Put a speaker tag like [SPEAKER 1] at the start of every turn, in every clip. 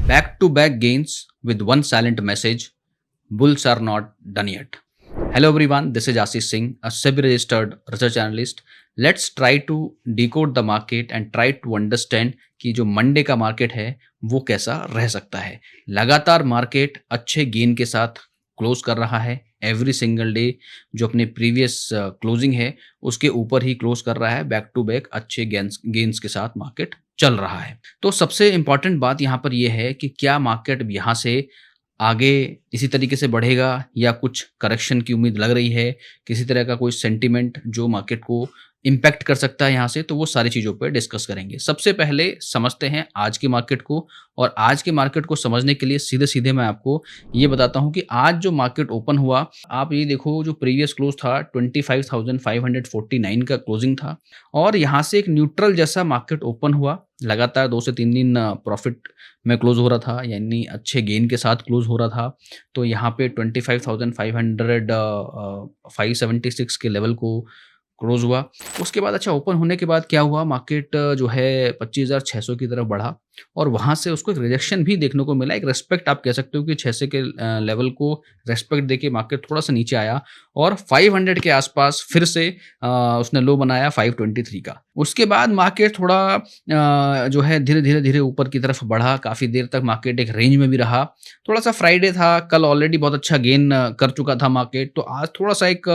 [SPEAKER 1] Back to back gains with one silent message: Bulls are not done yet. Hello everyone, this is Ashish Singh, a SEBI registered research analyst. Let's try to decode the market and try to understand कि जो Monday का market है वो कैसा रह सकता है। लगातार मार्केट अच्छे गेन के साथ क्लोज कर रहा है। एवरी सिंगल डे जो अपने प्रीवियस क्लोजिंग है उसके ऊपर ही क्लोज कर रहा है। बैक टू बैक अच्छे गेन्स के साथ मार्केट चल रहा है। तो सबसे इम्पॉर्टेंट बात यहाँ पर यह है कि क्या मार्केट यहाँ से आगे इसी तरीके से बढ़ेगा या कुछ करेक्शन की उम्मीद लग रही है, किसी तरह का कोई सेंटिमेंट जो मार्केट को इम्पैक्ट कर सकता है यहाँ से, तो वो सारी चीज़ों पर डिस्कस करेंगे। सबसे पहले समझते हैं आज के मार्केट को, और आज के मार्केट को समझने के लिए सीधे सीधे मैं आपको ये बताता हूँ कि आज जो मार्केट ओपन हुआ, आप ये देखो जो प्रीवियस क्लोज था 25,549 का क्लोजिंग था, और यहाँ से एक न्यूट्रल जैसा मार्केट ओपन हुआ। लगातार 2 से 3 दिन प्रॉफिट में क्लोज हो रहा था, यानी अच्छे गेन के साथ क्लोज हो रहा था। तो यहाँ पे 25,576 के लेवल को क्लोज हुआ। उसके बाद अच्छा ओपन होने के बाद क्या हुआ, मार्केट जो है 25,600 की तरफ बढ़ा, और वहाँ से उसको एक रिजेक्शन भी देखने को मिला। एक रेस्पेक्ट आप कह सकते हो कि 600 के लेवल को रेस्पेक्ट देके मार्केट थोड़ा सा नीचे आया, और 500 के आसपास फिर से उसने लो बनाया 523 का। उसके बाद मार्केट थोड़ा जो है धीरे धीरे ऊपर की तरफ बढ़ा। काफ़ी देर तक मार्केट एक रेंज में भी रहा। थोड़ा सा फ्राइडे था, कल ऑलरेडी बहुत अच्छा गेन कर चुका था मार्केट, तो आज थोड़ा सा एक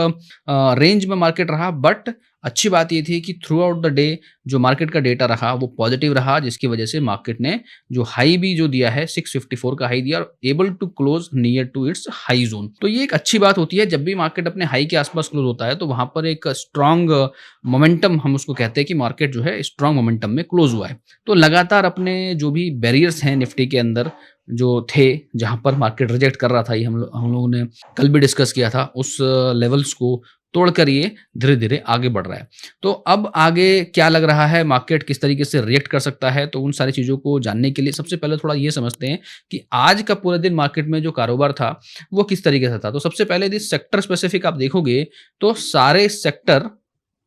[SPEAKER 1] रेंज में मार्केट रहा। बट अच्छी बात ये थी कि थ्रू आउट द डे जो मार्केट का डेटा रहा वो पॉजिटिव रहा, जिसकी वजह से मार्केट ने जो हाई भी जो दिया है 654 का हाई दिया, और able to close near to its high zone. तो ये एक अच्छी बात होती है, जब भी मार्केट अपने हाई के आसपास क्लोज होता है तो वहां पर एक स्ट्रांग मोमेंटम, हम उसको कहते हैं कि मार्केट जो है स्ट्रांग मोमेंटम में क्लोज हुआ है। तो लगातार अपने जो भी बैरियर्स हैं निफ्टी के अंदर जो थे, जहां पर मार्केट रिजेक्ट कर रहा था, ये हम लोगों ने कल भी डिस्कस किया था, उस लेवल्स को तोड़कर ये धीरे धीरे आगे बढ़ रहा है। तो अब आगे क्या लग रहा है, मार्केट किस तरीके से रिएक्ट कर सकता है, तो उन सारी चीज़ों को जानने के लिए सबसे पहले थोड़ा ये समझते हैं कि आज का पूरे दिन मार्केट में जो कारोबार था वो किस तरीके से था। तो सबसे पहले यदि सेक्टर स्पेसिफिक आप देखोगे तो सारे सेक्टर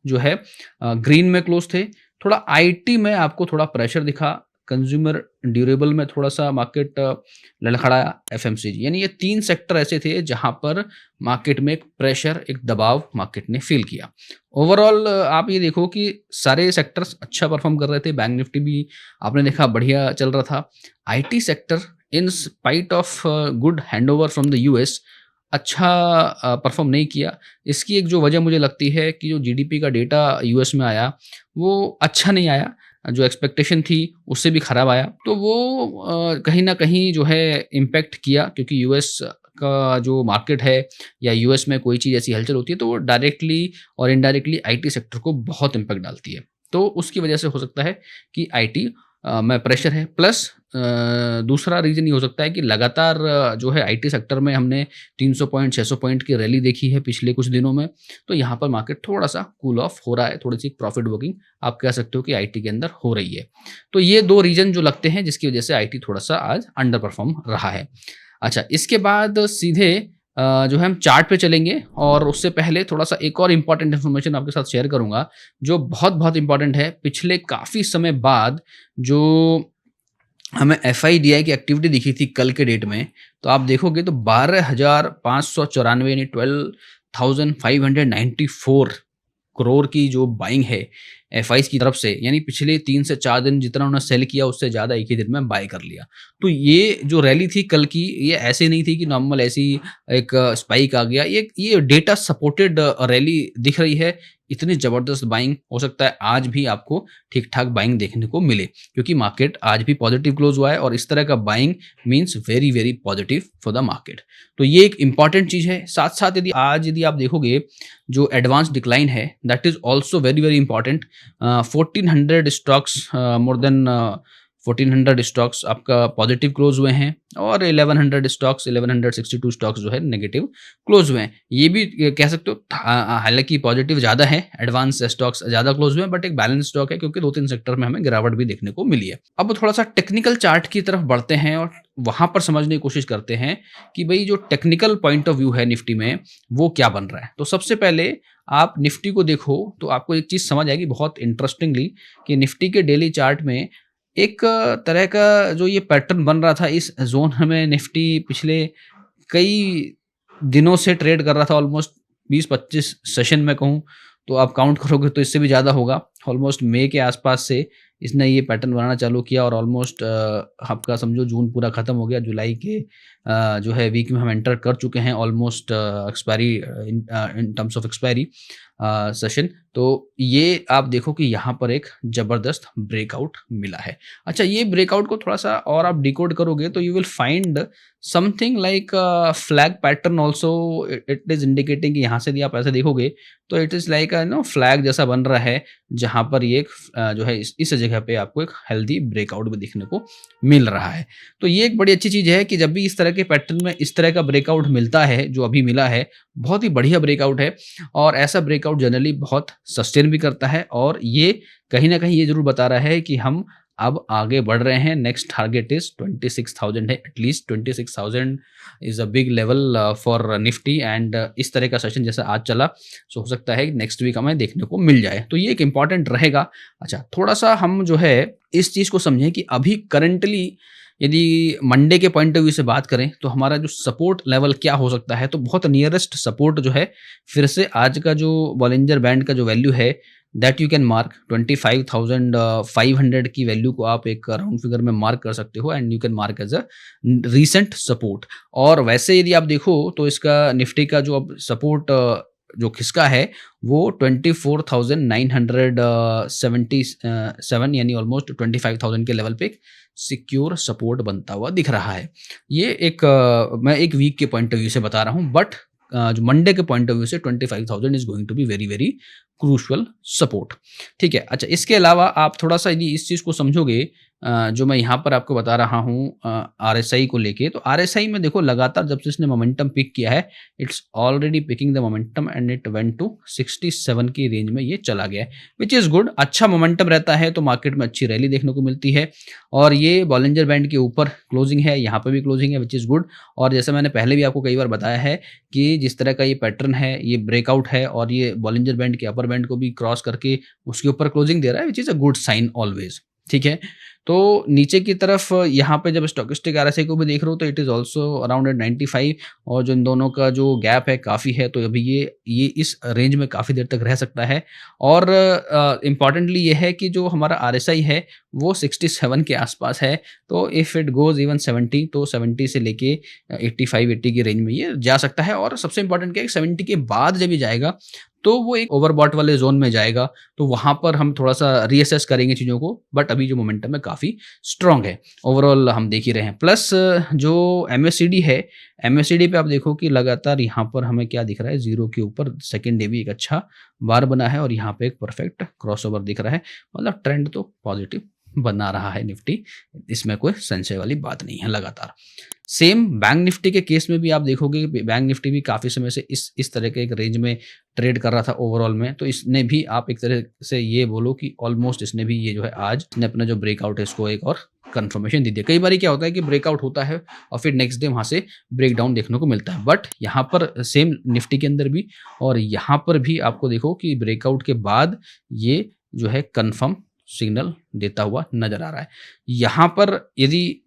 [SPEAKER 1] जो है ग्रीन में क्लोज थे। थोड़ा आईटी में आपको थोड़ा प्रेशर दिखा, कंज्यूमर ड्यूरेबल में थोड़ा सा मार्केट लड़खड़ाया, एफएमसीजी, यानी ये 3 सेक्टर ऐसे थे जहां पर मार्केट में एक प्रेशर, एक दबाव मार्केट ने फील किया। ओवरऑल आप ये देखो कि सारे सेक्टर्स अच्छा परफॉर्म कर रहे थे। बैंक निफ्टी भी आपने देखा बढ़िया चल रहा था। IT sector in spite of good handover from the US अच्छा परफॉर्म नहीं किया। इसकी एक जो वजह मुझे लगती है कि जो जीडीपी का डेटा यूएस में आया वो अच्छा नहीं आया, जो एक्सपेक्टेशन थी उससे भी खराब आया। तो वो कहीं ना कहीं जो है इम्पैक्ट किया, क्योंकि यूएस का जो मार्केट है या यूएस में कोई चीज़ ऐसी हलचल होती है तो वो डायरेक्टली और इनडायरेक्टली आईटी सेक्टर को बहुत इम्पैक्ट डालती है। तो उसकी वजह से हो सकता है कि आईटी में प्रेशर है। प्लस दूसरा रीज़न ये हो सकता है कि लगातार जो है आईटी सेक्टर में हमने 300 पॉइंट 600 पॉइंट की रैली देखी है पिछले कुछ दिनों में, तो यहाँ पर मार्केट थोड़ा सा कूल ऑफ हो रहा है। थोड़ी सी प्रॉफिट बुकिंग आप कह सकते हो कि आईटी के अंदर हो रही है। तो ये 2 रीज़न जो लगते हैं जिसकी वजह से आईटी थोड़ा सा आज अंडर परफॉर्म रहा है। अच्छा, इसके बाद सीधे जो है हम चार्ट पे चलेंगे, और उससे पहले थोड़ा सा एक और इम्पॉर्टेंट इन्फॉर्मेशन आपके साथ शेयर करूंगा जो बहुत बहुत इंपॉर्टेंट है। पिछले काफ़ी समय बाद जो हमें एफआईडीआई की एक्टिविटी दिखी थी कल के डेट में, तो आप देखोगे तो 12,594 यानी 12,594 करोड़ की जो बाइंग है एफआईज की तरफ से, यानी पिछले 3 से 4 दिन जितना उन्होंने सेल किया उससे ज़्यादा एक ही दिन में बाय कर लिया। तो ये जो रैली थी कल की, ये ऐसे नहीं थी कि नॉर्मल ऐसी एक स्पाइक आ गया। ये डेटा सपोर्टेड रैली दिख रही है। इतनी ज़बरदस्त बाइंग, हो सकता है आज भी आपको ठीक ठाक बाइंग देखने को मिले, क्योंकि मार्केट आज भी पॉजिटिव क्लोज हुआ है, और इस तरह का buying means very very positive for the market. तो ये एक इंपॉर्टेंट चीज़ है। साथ साथ यदि आप देखोगे जो एडवांस डिक्लाइन है that is also very very important. 1400 stocks, more than 1400 stocks आपका पॉजिटिव क्लोज हुए हैं, और 1100 स्टॉक्स, 1162 स्टॉक्स जो है नेगेटिव क्लोज हुए हैं। ये भी कह सकते हो, हालांकि पॉजिटिव ज़्यादा है, एडवांस स्टॉक्स ज़्यादा क्लोज हुए हैं, बट एक बैलेंस स्टॉक है क्योंकि 2-3 सेक्टर में हमें गिरावट भी देखने को मिली है। अब थोड़ा सा टेक्निकल चार्ट की तरफ बढ़ते हैं और वहां पर समझने की कोशिश करते हैं कि भाई जो टेक्निकल पॉइंट ऑफ व्यू है निफ्टी में वो क्या बन रहा है। तो सबसे पहले आप निफ्टी को देखो तो आपको एक चीज़ समझ आएगी बहुत इंटरेस्टिंगली कि निफ्टी के डेली चार्ट में एक तरह का जो ये पैटर्न बन रहा था इस ज़ोन में निफ्टी पिछले कई दिनों से ट्रेड कर रहा था, ऑलमोस्ट 20-25 सेशन में कहूँ तो आप काउंट करोगे तो इससे भी ज़्यादा होगा। ऑलमोस्ट मई के आसपास से इसने ये पैटर्न बनाना चालू किया और ऑलमोस्ट आपका समझो जून पूरा खत्म हो गया, जुलाई के जो है वीक में हम एंटर कर चुके हैं almost expiry in terms of expiry session. तो ये आप देखो कि यहाँ पर एक ज़बरदस्त ब्रेकआउट मिला है। अच्छा, ये ब्रेकआउट को थोड़ा-सा और आप डिकोड करोगे तो you will find something like flag pattern also. It is indicating कि यहाँ से भी आप ऐसे देखोगे तो इट इज़ लाइक फ्लैग जैसा बन रहा है, जहाँ पर ये एक जो है इस जगह पे आपको एक हेल्दी ब्रेकआउट भी देखने को मिल रहा है। तो ये एक बड़ी अच्छी चीज़ है कि जब भी इस तरह के पैटर्न में इस तरह का ब्रेकआउट मिलता है, जो अभी मिला है, बहुत ही बढ़िया ब्रेकआउट है और ऐसा ब्रेकआउट जनरली बहुत सस्टेन भी करता है और ये कहीं न कहीं ये ज़रूर बता रहा है कि हम अब आगे बढ़ रहे हैं। नेक्स्ट टारगेट इज़ 26,000 है, at least 26,000 is a big level for Nifty and इस तरह का सेशन जैसा आज चला, सो हो सकता है नेक्स्ट वीक हमें देखने को मिल जाए, तो ये एक इम्पॉर्टेंट रहेगा। अच्छा, थोड़ा-सा हम जो है इस चीज़ को समझें कि अभी करंटली यदि मंडे के पॉइंट ऑफ व्यू से बात करें तो हमारा जो सपोर्ट लेवल क्या हो सकता है, तो बहुत नियरेस्ट सपोर्ट जो है फिर से आज का जो बॉलिंजर बैंड का जो वैल्यू है दैट यू कैन मार्क 25,500 की वैल्यू को आप एक राउंड फिगर में मार्क कर सकते हो and you can mark as a recent support. और वैसे यदि आप देखो तो इसका निफ्टी का जो अब सपोर्ट जो खिसका है वो 24,977 यानी ऑलमोस्ट 25,000 के लेवल पे एक सिक्योर सपोर्ट बनता हुआ दिख रहा है। ये एक मैं एक वीक के पॉइंट ऑफ व्यू से बता रहा हूँ, बट जो मंडे के पॉइंट ऑफ व्यू से 25,000 is going to be very very crucial support. ठीक है। अच्छा, इसके अलावा आप थोड़ा सा यदि इस चीज़ को समझोगे जो मैं यहाँ पर आपको बता रहा हूँ आरएसआई को लेके, तो आरएसआई में देखो लगातार जब से इसने मोमेंटम पिक किया है, it's already picking the momentum and it went to 67 की रेंज में ये चला गया है, विच इज़ गुड। अच्छा मोमेंटम रहता है तो मार्केट में अच्छी रैली देखने को मिलती है और ये बॉलिंजर बैंड के ऊपर क्लोजिंग है, यहाँ पर भी क्लोजिंग है, विच इज़ गुड। और जैसे मैंने पहले भी आपको कई बार बताया है कि जिस तरह का ये पैटर्न है, ये ब्रेकआउट है और ये बॉलिंजर बैंड के अपर बैंड को भी क्रॉस करके उसके ऊपर क्लोजिंग दे रहा है, which is a good sign always. ठीक है। तो नीचे की तरफ यहाँ पे जब स्टोकेस्टिक आरएसआई को भी देख रहे हो तो इट इज़ ऑल्सो अराउंड 95 और जो इन दोनों का जो गैप है काफ़ी है, तो अभी ये इस रेंज में काफ़ी देर तक रह सकता है। और इम्पॉर्टेंटली ये है कि जो हमारा आरएसआई है वो 67 के आसपास है, तो इफ़ इट गोज़ इवन 70 तो 70 से लेके 85-80 की रेंज में ये जा सकता है। और सबसे इम्पॉर्टेंट क्या है, 70 के बाद जब ये जाएगा तो वो एक ओवरबॉट वाले जोन में जाएगा, तो वहाँ पर हम थोड़ा-सा रीअसेस करेंगे चीज़ों को, बट अभी जो मोमेंटम है काफ़ी स्ट्रॉन्ग है। ओवरऑल हम देख ही रहे हैं। प्लस जो एमएससीडी है, एमएससीडी पे आप देखो कि लगातार यहाँ पर हमें क्या दिख रहा है, ज़ीरो के ऊपर सेकंड डे भी एक अच्छा बार बना है और यहाँ पे एक परफेक्ट क्रॉसओवर दिख रहा है। मतलब ट्रेंड तो पॉजिटिव बना रहा है निफ्टी, इसमें कोई संशय वाली बात नहीं है लगातार। सेम बैंक निफ्टी के केस में भी आप देखोगे कि बैंक निफ्टी भी काफ़ी समय से इस तरह के एक रेंज में ट्रेड कर रहा था ओवरऑल में, तो इसने भी आप एक तरह से ये बोलो कि ऑलमोस्ट इसने भी ये जो है आज इसने अपना जो ब्रेकआउट है इसको एक और कंफर्मेशन दे दिया। कई बार क्या होता है कि ब्रेकआउट होता है और फिर नेक्स्ट डे वहाँ से ब्रेकडाउन देखने को मिलता है, बट यहाँ पर सेम निफ्टी के अंदर भी और यहाँ पर भी आपको देखो कि ब्रेकआउट के बाद ये जो है कन्फर्म सिग्नल देता हुआ नजर आ रहा है। यहाँ पर यदि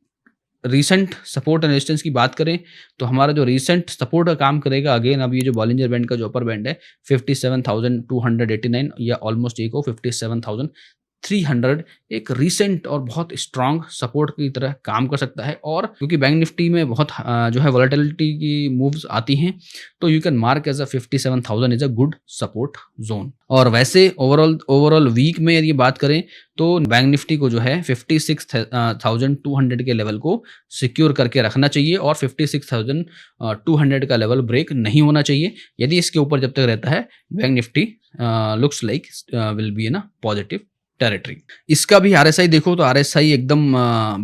[SPEAKER 1] रीसेंट सपोर्ट एंड रेजिस्टेंस की बात करें तो हमारा जो रीसेंट सपोर्ट का काम करेगा, अगेन अब ये जो बॉलिंजर बैंड का जो अपर बैंड है 57,289 या ऑलमोस्ट एक 57,300 एक रीसेंट और बहुत स्ट्रांग सपोर्ट की तरह काम कर सकता है। और क्योंकि बैंक निफ्टी में बहुत जो है वॉलेटिलिटी की मूव्स आती हैं, तो you can mark as a 57,000 is a good support zone. और वैसे ओवरऑल वीक में यदि बात करें तो बैंक निफ्टी को जो है 56,200 के लेवल को सिक्योर करके रखना चाहिए और 56,200 का लेवल ब्रेक नहीं होना चाहिए। यदि इसके ऊपर जब तक रहता है, bank Nifty looks like will be in a positive territory. इसका भी आरएसआई देखो तो आरएसआई एकदम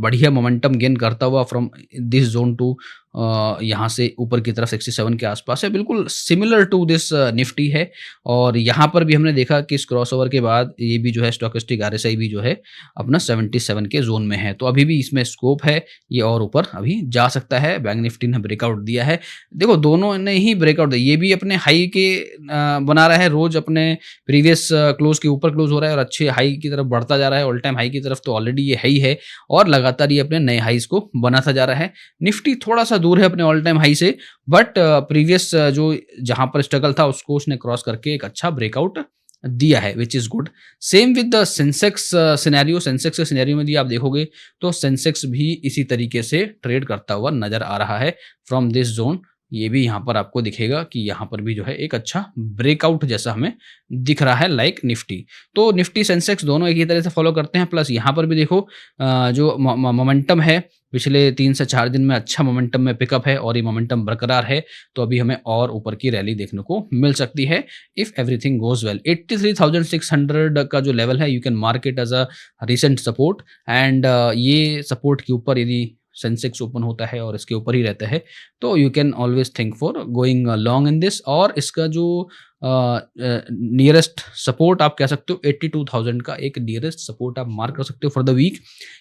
[SPEAKER 1] बढ़िया मोमेंटम गेन करता हुआ फ्रॉम दिस जोन टू यहाँ से ऊपर की तरफ 67 के आसपास है, बिल्कुल सिमिलर टू दिस निफ्टी है। और यहाँ पर भी हमने देखा कि इस क्रॉसओवर के बाद ये भी जो है स्टोकेस्टिक आरएसआई भी जो है अपना 77 के जोन में है, तो अभी भी इसमें स्कोप है, ये और ऊपर अभी जा सकता है। बैंक निफ्टी ने ब्रेकआउट दिया है, देखो दोनों ने ही ब्रेकआउट दिया, ये भी अपने हाई के बना रहा है, रोज अपने प्रीवियस क्लोज के ऊपर क्लोज हो रहा है और अच्छे हाई की तरफ बढ़ता जा रहा है, ऑल टाइम हाई की तरफ तो ऑलरेडी ये है ही है, और लगातार ये अपने नए हाईज को बनाता जा रहा है। निफ्टी थोड़ा सा दूर है अपने ऑल टाइम हाई से, बट प्रीवियस जो जहां पर स्ट्रगल था उसको उसने क्रॉस करके एक अच्छा ब्रेकआउट दिया है, which is good. Same with the Sensex scenario, Sensex के सिनेरियो में यदि आप देखोगे तो सेंसेक्स भी इसी तरीके से ट्रेड करता हुआ नजर आ रहा है फ्रॉम दिस जोन। ये भी यहाँ पर आपको दिखेगा कि यहाँ पर भी जो है एक अच्छा ब्रेकआउट जैसा हमें दिख रहा है, लाइक निफ्टी। तो निफ्टी सेंसेक्स दोनों एक ही तरह से फॉलो करते हैं, प्लस यहाँ पर भी देखो जो मोमेंटम है पिछले 3 से 4 दिन में अच्छा मोमेंटम में पिकअप है और ये मोमेंटम बरकरार है, तो अभी हमें और ऊपर की रैली देखने को मिल सकती है इफ एवरीथिंग गोज वेल। 83,600 का जो लेवल है, you can mark it as a recent support, and ये सपोर्ट के ऊपर यदि सेंसेक्स ओपन होता है और इसके ऊपर ही रहता है तो you can always think for going long in this. और इसका जो नियरेस्ट सपोर्ट आप कह सकते हो 82,000 का एक नियरेस्ट सपोर्ट आप मार्क कर सकते हो फॉर द वीक,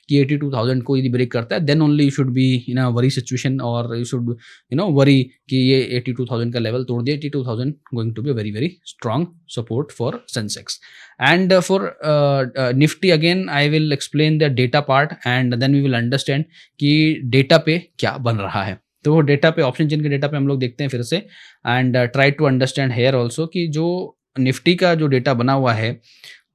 [SPEAKER 1] कि 82,000 को यदि ब्रेक करता है then only you should be in a worry situation, और यू शुड वरी कि ये 82,000 का लेवल तोड़ दिया। 82,000 going to be very very strong support for Sensex. And for Nifty again I will explain the data part and then we will understand कि data पे क्या बन रहा है। तो वो डेटा पे, ऑप्शन चेन के डेटा पे हम लोग देखते हैं फिर से, and try to understand here also कि जो निफ्टी का जो डेटा बना हुआ है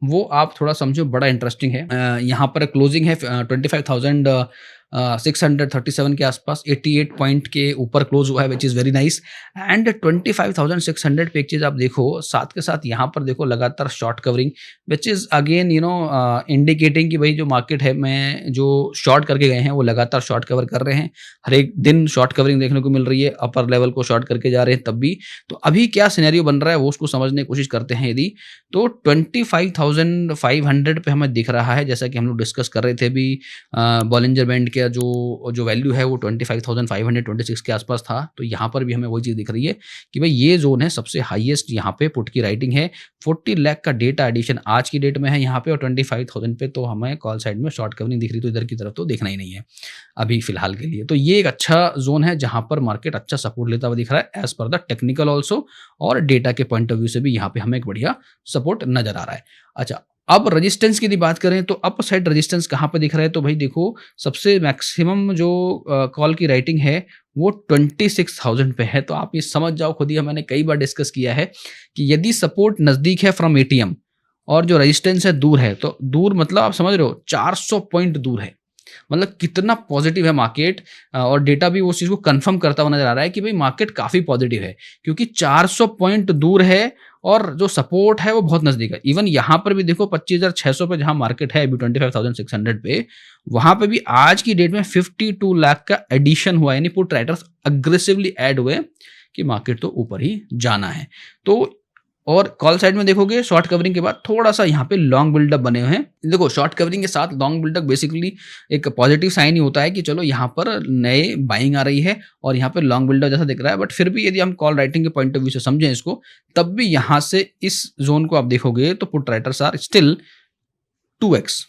[SPEAKER 1] वो आप थोड़ा समझो, बड़ा इंटरेस्टिंग है। यहाँ पर क्लोजिंग है 25,637 के आसपास, 88 पॉइंट के ऊपर क्लोज हुआ है, which is very nice. And 25,600 पे एक चीज़ आप देखो, साथ के साथ यहाँ पर देखो लगातार short covering, which is again indicating कि भाई जो मार्केट है में जो शॉर्ट करके गए हैं वो लगातार शॉर्ट कवर कर रहे हैं, हर एक दिन शॉर्ट कवरिंग देखने को मिल रही है, अपर लेवल को शॉर्ट करके जा रहे हैं तब भी। तो अभी क्या सिनेरियो बन रहा है वो उसको समझने की कोशिश करते हैं यदि, तो 25,500 पे हमें दिख रहा है, जैसा कि हम लोग डिस्कस कर रहे थे भी, बॉलिंजर बैंड का जो वैल्यू है वो 25,526 के आसपास था। तो यहाँ पर भी हमें वही चीज़ दिख रही है कि भाई ये जोन है सबसे हाईएस्ट, यहाँ पे पुट की राइटिंग है, 40 लाख का डेटा एडिशन आज की डेट में है यहाँ पे, और 25,000 पे तो हमें कॉल साइड में शॉर्ट कवरिंग दिख रही, तो इधर की तरफ तो देखना ही नहीं है अभी फिलहाल के लिए। तो ये एक अच्छा जोन है जहाँ पर मार्केट अच्छा सपोर्ट लेता हुआ दिख रहा है एज पर द टेक्निकल ऑल्सो, और डेटा के पॉइंट ऑफ व्यू से भी यहाँ पे हमें एक बढ़िया सपोर्ट नजर आ रहा है। अच्छा, अब रेजिस्टेंस की यदि बात करें तो अप साइड रेजिस्टेंस कहाँ पे दिख रहा है, तो भाई देखो सबसे मैक्सिमम जो कॉल की राइटिंग है वो 26,000 पे है। तो आप ये समझ जाओ खुद ही, मैंने कई बार डिस्कस किया है कि यदि सपोर्ट नजदीक है फ्रॉम एटीएम और जो रेजिस्टेंस है दूर है, तो दूर मतलब आप समझ रहे हो 400 पॉइंट दूर है, मतलब कितना पॉजिटिव है मार्केट। और डेटा भी उस चीज को कंफर्म करता हुआ नजर आ रहा है कि भाई मार्केट काफी पॉजिटिव है, क्योंकि 400 पॉइंट दूर है और जो सपोर्ट है वो बहुत नजदीक है। इवन यहां पर भी देखो 25,600 पे जहां मार्केट है अभी 25,600 पे, वहां पे भी आज की डेट में 52 लाख का एडिशन हुआ, यानी पुट राइटर्स अग्रेसिवली ऐड हुए कि मार्केट तो ऊपर ही जाना है। तो और कॉल साइड में देखोगे शॉर्ट कवरिंग के बाद थोड़ा सा यहाँ पे लॉन्ग बिल्डअप बने हुए हैं। देखो शॉर्ट कवरिंग के साथ लॉन्ग बिल्डअप बेसिकली एक पॉजिटिव साइन ही होता है कि चलो यहाँ पर नए बाइंग आ रही है और यहाँ पे लॉन्ग बिल्डअप जैसा दिख रहा है। बट फिर भी यदि हम कॉल राइटिंग के पॉइंट ऑफ व्यू से समझें इसको, तब भी यहाँ से इस जोन को आप देखोगे तो put writers are still 2x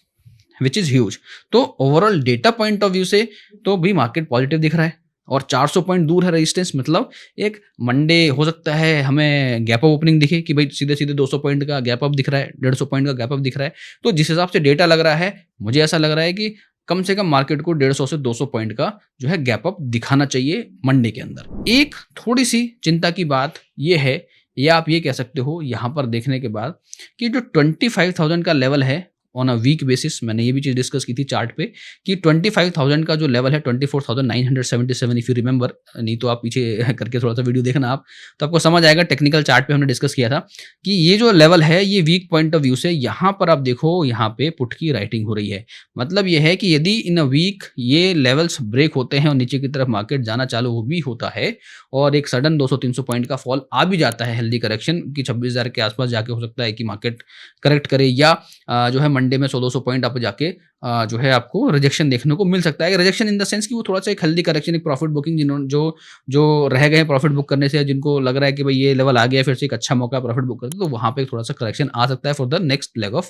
[SPEAKER 1] which is huge. तो overall data point of view से तो भी मार्केट पॉजिटिव दिख रहा है, और 400 पॉइंट दूर है रेजिस्टेंस, मतलब एक मंडे हो सकता है हमें गैप अप ओपनिंग दिखे कि भाई सीधे सीधे 200 पॉइंट का गैप अप दिख रहा है, 150 पॉइंट का गैप अप दिख रहा है। तो जिस हिसाब से डेटा लग रहा है, मुझे ऐसा लग रहा है कि कम से कम मार्केट को 150 से 200 पॉइंट का जो है गैप अप दिखाना चाहिए मंडे के अंदर। एक थोड़ी सी चिंता की बात ये है, या आप ये कह सकते हो यहाँ पर देखने के बाद, कि जो 25,000 का लेवल है ऑन अ वीक बेसिस, मैंने ये भी चीज डिस्कस की थी चार्ट पे कि 25,000 का जो लेवल है 24,977 इफ यू रिमेंबर, नहीं तो आप पीछे करके थोड़ा सा वीडियो देखना आप, तो आपको समझ आएगा। टेक्निकल चार्ट पे हमने डिस्कस किया था कि ये जो लेवल है ये वीक पॉइंट ऑफ व्यू से यहाँ पर आप देखो यहाँ पे पुट की राइटिंग हो रही है। मतलब ये है कि यदि इन अ वीक ये लेवल्स ब्रेक होते हैं और नीचे की तरफ मार्केट जाना चालू भी होता है और एक सडन 200-300 पॉइंट का फॉल आ भी जाता है, हेल्दी करेक्शन की 26,000 के आसपास जाके हो सकता है कि मार्केट करेक्ट करे, या जो है मंडे में 100-200 पॉइंट आप जाके जो है आपको रिजेक्शन देखने को मिल सकता है। रिजेक्शन इन द सेंस कि वो थोड़ा-सा एक हेल्दी करेक्शन, एक प्रॉफिट बुकिंग जो रह गए हैं प्रॉफिट बुक करने से, जिनको लग रहा है कि भाई ये लेवल आ गया है, फिर से एक अच्छा मौका है प्रॉफिट बुक करते, तो वहाँ पे थोड़ा-सा करेक्शन आ सकता है for the next leg of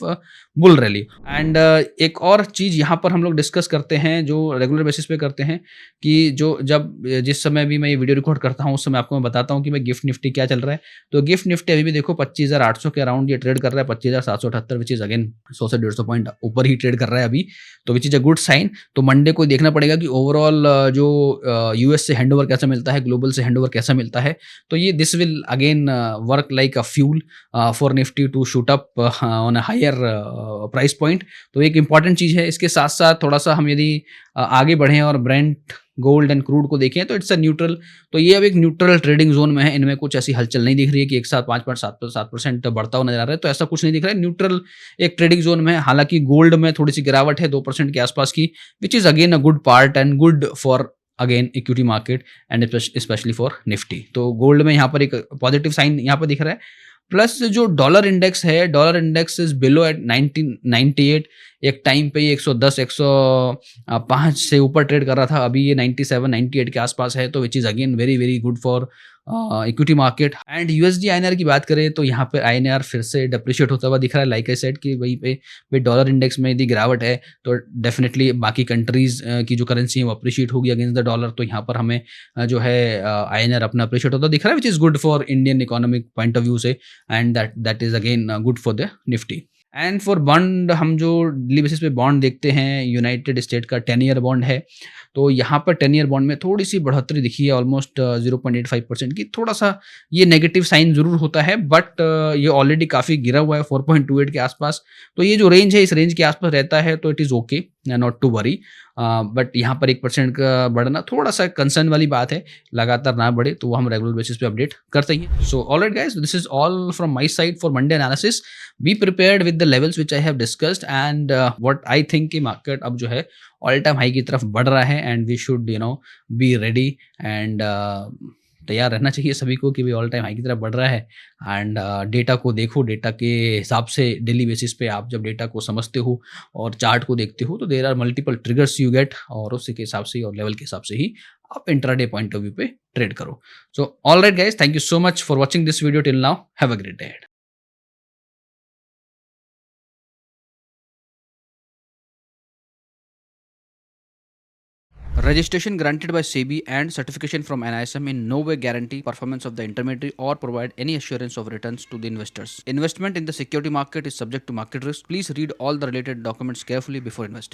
[SPEAKER 1] bull rally. And एक और चीज़ यहाँ पर हम लोग डिस्कस करते हैं, जो रेगुलर बेसिस पे करते हैं, कि जिस समय भी मैं ये वीडियो रिकॉर्ड करता हूँ, उस समय आपको मैं बताता हूँ कि भाई गिफ्ट निफ्टी क्या चल रहा है। तो गिफ्ट निफ्टी अभी भी देखो 25,800 के अराउंड ये ट्रेड कर रहा है, 25,778, विच इज़ अगेन 100 से 150 पॉइंट ऊपर ही ट्रेड कर रहा है अभी, तो which is a good sign. तो मंडे को देखना पड़ेगा कि ओवरऑल जो यूएस से हैंडओवर कैसा मिलता है, ग्लोबल से हैंडओवर कैसा मिलता है। तो ये this will again work like a fuel for Nifty to shoot up on a higher price point. तो एक इंपॉर्टेंट चीज़ है। इसके साथ साथ थोड़ा सा हम यदि आगे बढ़ें और ब्रेंट, गोल्ड एंड क्रूड को देखें, तो इट्स अ न्यूट्रल। तो ये अब एक न्यूट्रल ट्रेडिंग जोन में है। इनमें कुछ ऐसी हलचल नहीं दिख रही है कि एक साथ 5.7% बढ़ता हुआ नजर आ रहा है, तो ऐसा कुछ नहीं दिख रहा है। न्यूट्रल एक ट्रेडिंग जोन में है। हालांकि गोल्ड में थोड़ी सी गिरावट है 2% के आसपास की, which is again a good part and good for again equity market and specially for Nifty. तो गोल्ड में यहाँ पर एक पॉजिटिव साइन यहाँ पर दिख रहा है। प्लस जो डॉलर इंडेक्स है, dollar index is below at 1998। एक टाइम पे ये 110 105 से ऊपर ट्रेड कर रहा था, अभी ये 97 98 के आसपास है, तो which is again very very good for equity market. And USD INR की बात करें तो यहाँ पे आईएनआर फिर से डेप्रिशिएट होता हुआ दिख रहा है। लाइक आई सेड कि वहीं पे डॉलर इंडेक्स में यदि गिरावट है, तो डेफिनेटली बाकी कंट्रीज की जो करेंसी है वो अप्रिशिएट होगी अगेंस्ट द डॉलर। तो यहाँ पर हमें जो है आईएनआर अपना अप्रिशिएट होता दिख रहा है, which is good for Indian economic point of view से, and that is again good for the Nifty. And for bond, हम जो डेली बेसिस पे बॉन्ड देखते हैं, यूनाइटेड स्टेट का 10 ईयर बॉन्ड है, तो यहाँ पर 10 ईयर बॉन्ड में थोड़ी सी बढ़ोतरी दिखी है, ऑलमोस्ट 0.85% की। थोड़ा सा ये नेगेटिव साइन जरूर होता है, बट ये ऑलरेडी काफ़ी गिरा हुआ है 4.28 के आसपास। तो ये जो रेंज है, इस रेंज के आसपास रहता है, तो it is okay, not to worry. But यहाँ पर 1% का बढ़ना थोड़ा सा कंसर्न वाली बात है। लगातार ना बढ़े तो वो हम रेगुलर बेसिस पे अपडेट करते हैं। So alright guys, this is all from my side for Monday analysis. Be prepared with the levels which I have discussed, and what I think कि मार्केट अब जो है ऑल टाइम हाई की तरफ बढ़ रहा है, and we should be ready and तैयार रहना चाहिए सभी को कि भाई ऑल टाइम हाई की तरफ बढ़ रहा है। एंड डेटा को देखो, डेटा के हिसाब से डेली बेसिस पे आप जब डेटा को समझते हो और चार्ट को देखते हो, तो there are multiple triggers you get, और उसी के हिसाब से ही और लेवल के हिसाब से ही आप इंट्राडे पॉइंट ऑफ व्यू पे ट्रेड करो। So alright guys, thank you so much for watching this video till now. Have a great day. Registration granted by SEBI and certification from NISM in no way guarantee performance of the intermediary or provide any assurance of returns to the investors. Investment in the security market is subject to market risk. Please read all the related documents carefully before investing.